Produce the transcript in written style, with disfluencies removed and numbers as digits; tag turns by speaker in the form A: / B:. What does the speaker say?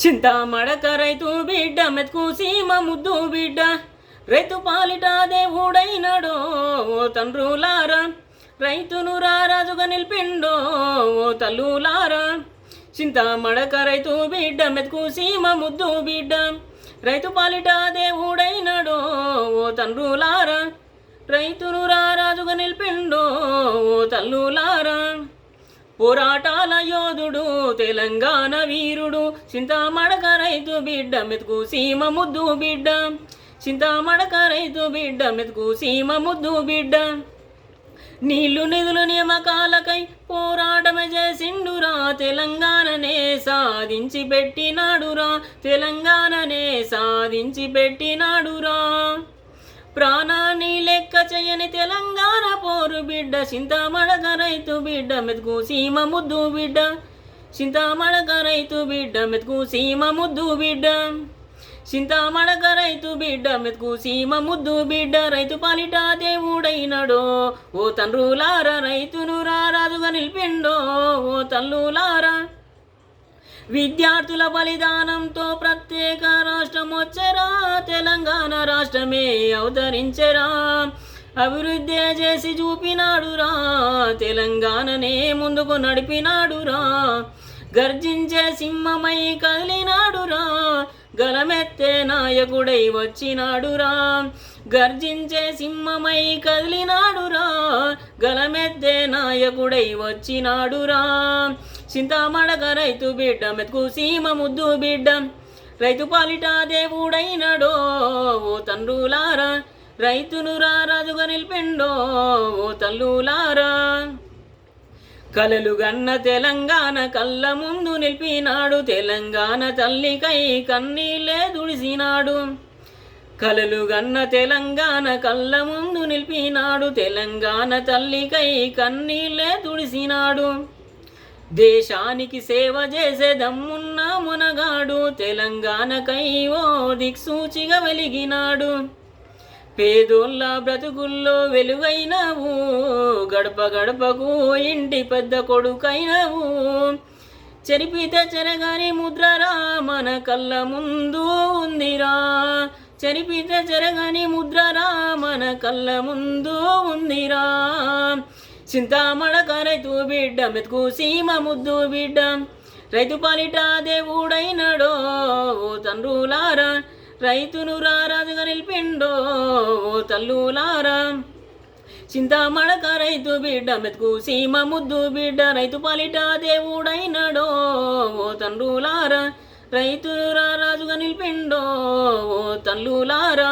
A: చింతామడక రైతు బిడ్డ మెతుకు సీమ ముద్దు బిడ్డ రైతు పాలిట దేవుడైనడో ఓ తండ్రులారా రైతును రాజుగా నిలిపిండో ఓ తల్లులారా చింతామడక రైతు బిడ్డ మెతుకు సీమ ముద్దు బిడ్డ రైతు పాలిట దేవుడైనడో ఓ తండ్రులారా రైతును రాజుగా నిలిపిండో ఓ తల్లులారా పోరాటాల యోధుడు తెలంగాణ వీరుడు చింతామడక రైతు బిడ్డ మెతుకు సీమ ముద్దు బిడ్డ చింతామడక రైతు బిడ్డ మెతుకు సీమ ముద్దు బిడ్డ నీళ్లు నిధులు నియామకాలకై పోరాటమే చేసిండురా తెలంగాణనే సాధించి పెట్టినాడురా తెలంగాణనే సాధించి పెట్టినాడురా ప్రాణాన్ని లెక్క చేయని తెలంగాణ పోరు బిడ్డ చింతామడక రైతు బిడ్డ మెతుకు సీమ ముద్దు బిడ్డ చింతామడక రైతు బిడ్డ మెతుకు సీమ ముద్దు బిడ్డ చింతామడక రైతు బిడ్డ మెతుకు సీమ ముద్దు బిడ్డ రైతు పాలిట దేవుడైనడో ఓ తండ్రులారా రైతును రాజుగా నిలిపిండో ఓ తల్లులారా విద్యార్థుల బలిదానంతో ప్రత్యేక రాష్ట్రం వచ్చరా తెలంగాణ రాష్ట్రమే అవతరించరా అభివృద్ధి చేసి చూపినాడురా తెలంగాణనే ముందుకు నడిపినాడురా గర్జించే సింహమై కదిలినాడురా గలమెత్తే నాయకుడై వచ్చినాడురా గర్జించే సింహమై కదిలినాడురా గలమెత్తే నాయకుడై వచ్చినాడురా చింతామడక రైతు బిడ్డ మెతుకు సీమ ముద్దు బిడ్డ రైతు పాలిట దేవుడైనడో ఓ తండ్రులారా రైతును రాజుగా నిలిపిండో ఓ తల్లులారా కలలు గన్న తెలంగాణ కళ్ళ ముందు నిలిపినాడు తెలంగాణ తల్లికై కన్నీళ్ళే దుడిసినాడు కలలు గన్న తెలంగాణ కళ్ళ ముందు నిలిపినాడు తెలంగాణ తల్లికై కన్నీళ్ళే తుడిసినాడు దేశానికి సేవ చేసే దమ్మున్న మునగాడు తెలంగాణకై ఓ దిక్సూచిగా వెలిగినాడు పేదోళ్ళ బ్రతుకుల్లో వెలుగైనవు గడప గడపకు ఇంటి పెద్ద కొడుకైనవు చెరిపితే చెరగాని ముద్రరా మన కళ్ళ ముందు ఉందిరా చెరిపితే చెరగాని ముద్రరా మన కళ్ళ ముందు ఉందిరా చింతామడక రైతు బిడ్డ మెతుకు సీమ ముద్దు బిడ్డ రైతు పాలిట దేవుడైనడో ఓ తండ్రులారా రైతును రాజుగా నిలిపిండో ఓ తల్లులారా చింతామడక రైతు బిడ్డ మెతుకు సీమ ముద్దు బిడ్డ రైతు పాలిట దేవుడైనడో ఓ తండ్రులారా రైతును రాజుగా నిలిపిండో ఓ తల్లులారా